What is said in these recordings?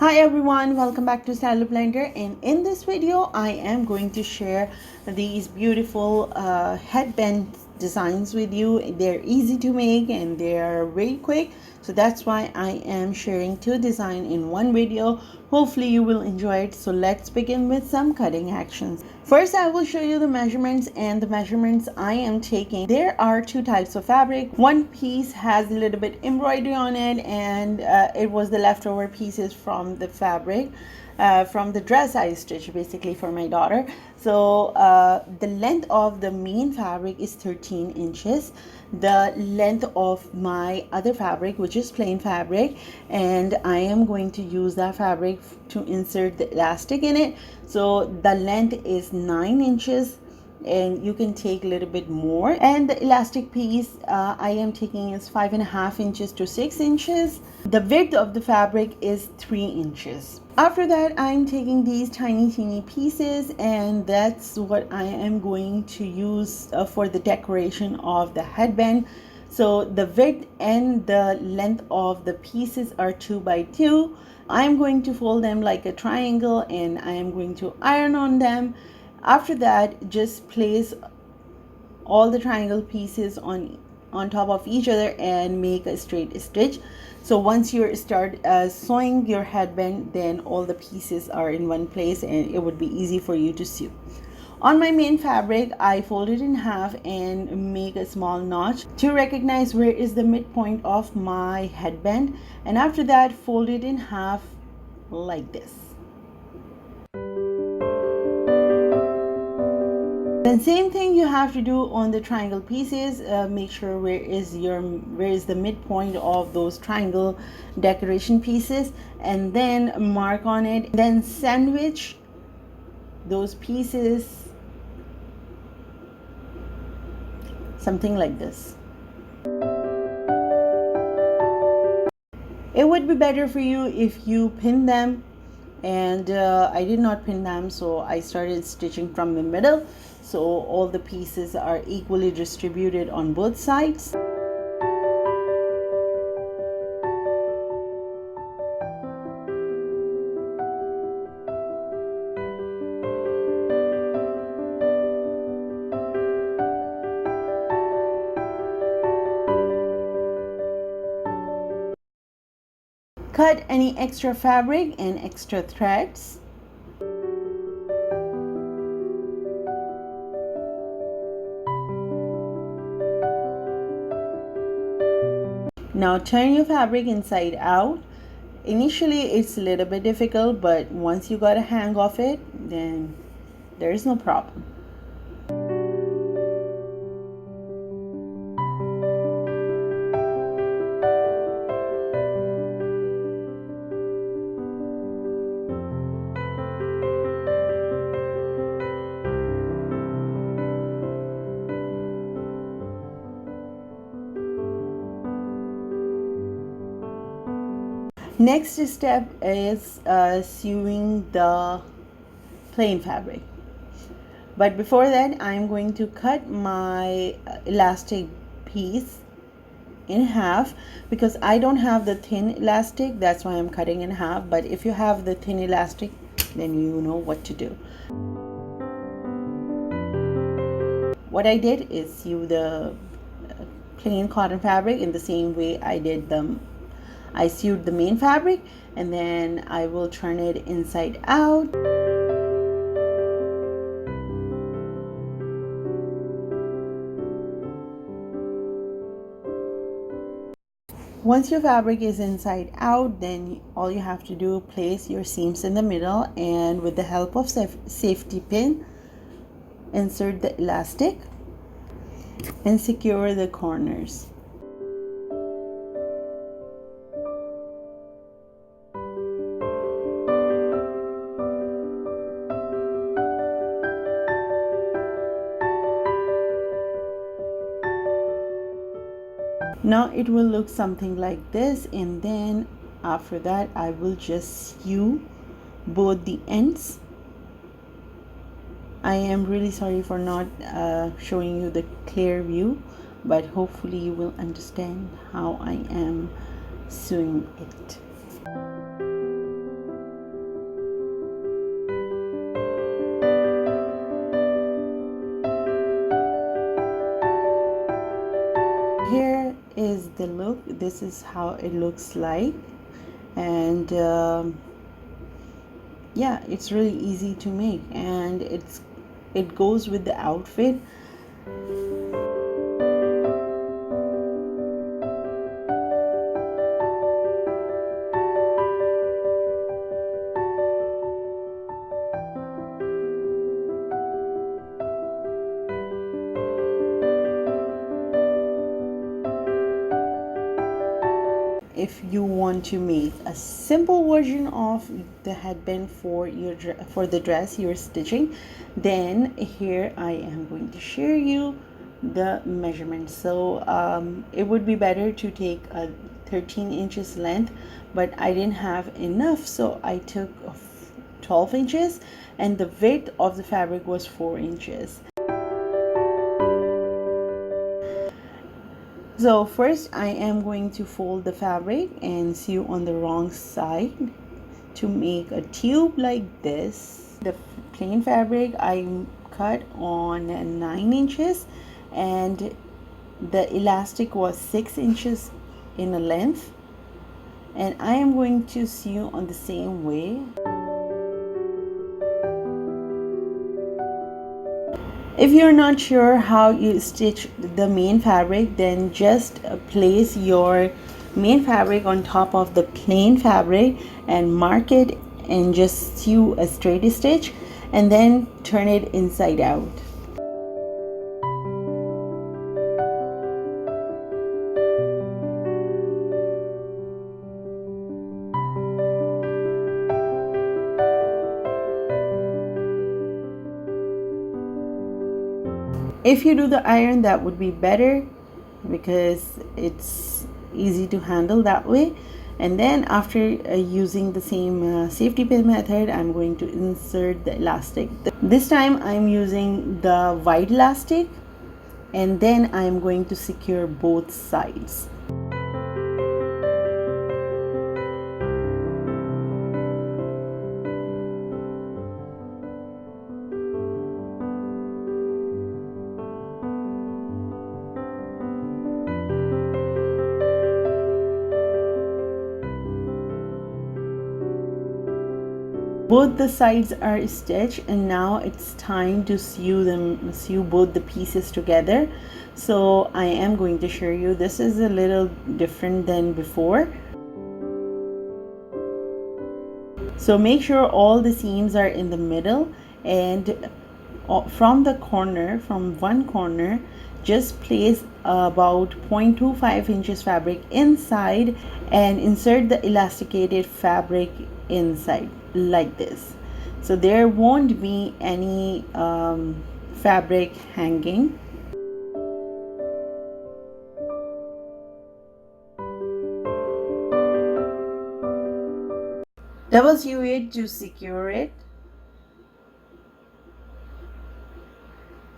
Hi everyone, welcome back to styleoblender, and in this video I am going to share these beautiful headband designs with you. They're easy to make and they're very quick, so that's why I am sharing two designs in one video. Hopefully you will enjoy it. So let's begin with some cutting actions. First, I will show you the measurements, and the measurements I am taking. There are two types of fabric. One piece has a little bit embroidery on it, and it was the leftover pieces from the fabric from the dress I stitched basically for my daughter. So the length of the main fabric is 13 inches. The length of my other fabric, which is plain fabric, and I am going to use that fabric to insert the elastic in it. So the length is 9 inches, and you can take a little bit more. And the elastic piece I am taking is 5.5 inches to 6 inches. The width of the fabric is 3 inches. After that, I'm taking these teeny pieces, and that's what I am going to use for the decoration of the headband. So the width and the length of the pieces are 2 by 2. I'm going to fold them like a triangle, and I am going to iron on them. After that, just place all the triangle pieces on top of each other and make a straight stitch. So once you start sewing your headband, then all the pieces are in one place and it would be easy for you to sew. On my main fabric, I fold it in half and make a small notch to recognize where is the midpoint of my headband, and after that fold it in half like this. Then same thing you have to do on the triangle pieces. Make sure where is the midpoint of those triangle decoration pieces, and then mark on it. Then sandwich those pieces something like this. It would be better for you if you pin them, and I did not pin them, so I started stitching from the middle, so all the pieces are equally distributed on both sides. Cut any extra fabric and extra threads. Now turn your fabric inside out. Initially it's a little bit difficult, but once you got a hang of it, then there is no problem. Next step is sewing the plain fabric, but before that I'm going to cut my elastic piece in half, because I don't have the thin elastic. That's why I'm cutting in half, but if you have the thin elastic, then you know what to do. What I did is sew the plain cotton fabric in the same way I sewed the main fabric, and then I will turn it inside out. Once your fabric is inside out, then all you have to do, place your seams in the middle, and with the help of safety pin, insert the elastic and secure the corners. Now it will look something like this, and then after that I will just sew both the ends. I am really sorry for not showing you the clear view, but hopefully you will understand how I am sewing it. is the look. This is how it looks like. And yeah, it's really easy to make, and it goes with the outfit. If you want to make a simple version of the headband for the dress you're stitching, then here I am going to share you the measurements. So it would be better to take a 13 inches length, but I didn't have enough, so I took 12 inches, and the width of the fabric was 4 inches. So first I am going to fold the fabric and sew on the wrong side to make a tube like this. The plain fabric I cut on 9 inches, and the elastic was 6 inches in a length, and I am going to sew on the same way. If you're not sure how you stitch the main fabric, then just place your main fabric on top of the plain fabric and mark it, and just sew a straight stitch and then turn it inside out. If you do the iron, that would be better because it's easy to handle that way. And then after using the same safety pin method, I'm going to insert the elastic. This time I'm using the white elastic, and then I'm going to secure both sides. Both the sides are stitched, and now it's time to sew both the pieces together. So I am going to show you. This is a little different than before. So make sure all the seams are in the middle, and from one corner, just place about 0.25 inches fabric inside and insert the elasticated fabric inside like this. So there won't be any fabric hanging. Double sew it to secure it.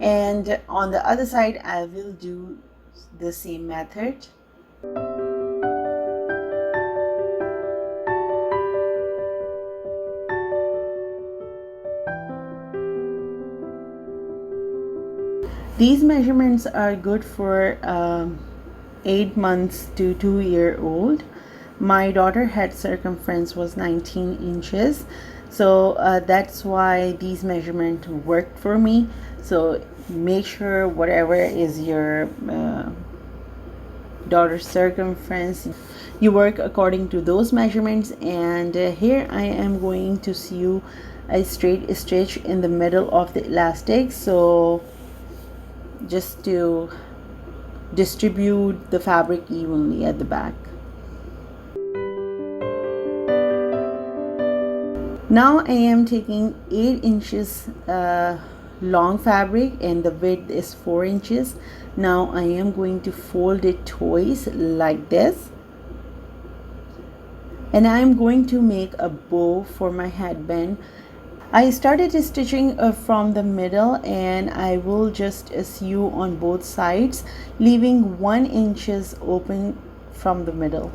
And on the other side I will do the same method. These measurements are good for 8 months to 2-year-old. My daughter head circumference was 19 inches, so that's why these measurements worked for me. So make sure whatever is your daughter's circumference, you work according to those measurements. And here I am going to sew a straight stitch in the middle of the elastic, so just to distribute the fabric evenly at the back. Now I am taking 8 inches long fabric, and the width is 4 inches. Now I am going to fold it twice like this, and I am going to make a bow for my headband. I started stitching from the middle, and I will just sew on both sides, leaving 1 inch open from the middle.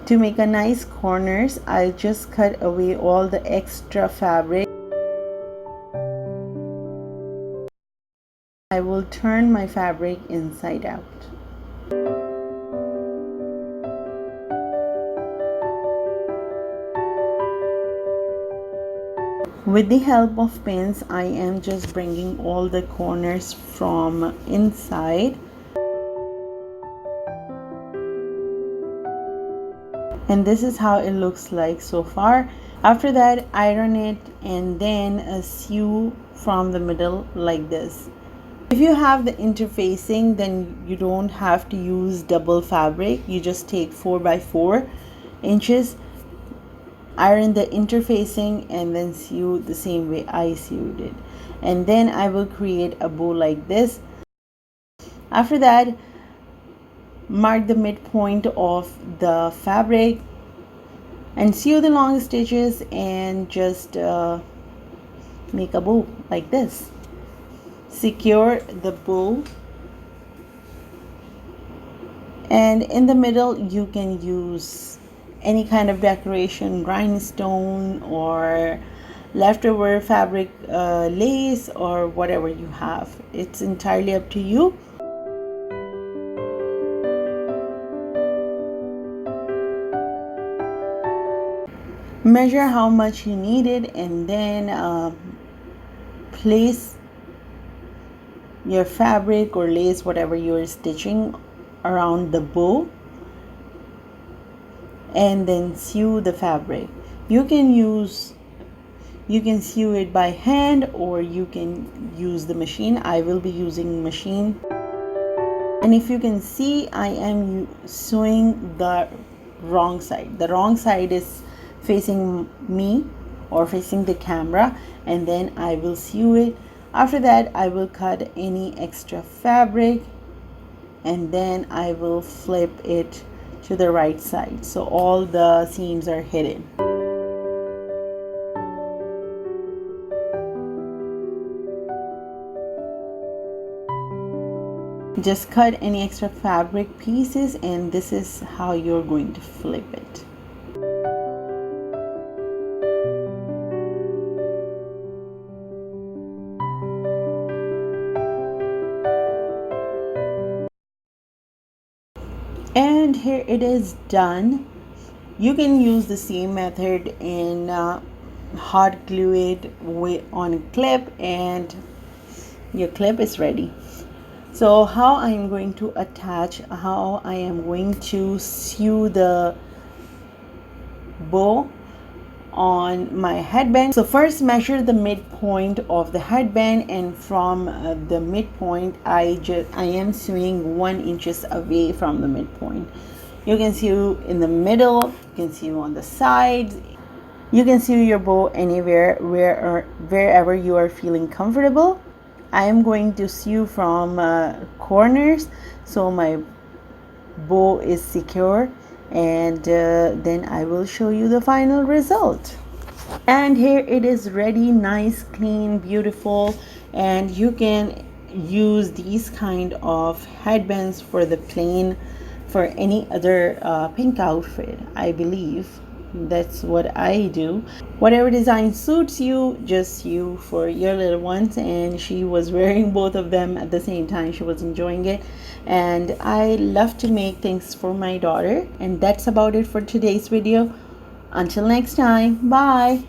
To make a nice corners, I'll just cut away all the extra fabric. I will turn my fabric inside out. With the help of pins, I am just bringing all the corners from inside. And this is how it looks like so far. After that, iron it and then sew from the middle like this. If you have the interfacing, then you don't have to use double fabric. You just take 4 by 4 inches, iron the interfacing, and then sew the same way I sewed it. And then I will create a bow like this. After that, mark the midpoint of the fabric and sew the long stitches and just make a bow like this. Secure the bow, and in the middle you can use any kind of decoration, rhinestone or leftover fabric, lace, or whatever you have. It's entirely up to you. Measure how much you need it, and then place your fabric or lace, whatever you're stitching, around the bow, and then sew the fabric. You can sew it by hand or you can use the machine. I will be using machine. And if you can see, I am sewing the wrong side. The wrong side is facing me or facing the camera, and then I will sew it. After that, I will cut any extra fabric and then I will flip it to the right side so all the seams are hidden. Just cut any extra fabric pieces, and this is how you're going to flip it. And here it is done. You can use the same method and hot glue it on a clip, and your clip is ready. So how I am going to sew the bow on my headband. So first, measure the midpoint of the headband, and from the midpoint I am sewing 1 inches away from the midpoint. You can sew in the middle, you can sew on the sides, you can sew your bow anywhere wherever you are feeling comfortable. I am going to sew from corners so my bow is secure, and then I will show you the final result. And here it is ready, nice, clean, beautiful. And you can use these kind of headbands for the plain, for any other pink outfit. I believe that's what I do. Whatever design suits you, just sew for your little ones. And she was wearing both of them at the same time. She was enjoying it, and I love to make things for my daughter. And that's about it for today's video. Until next time, bye.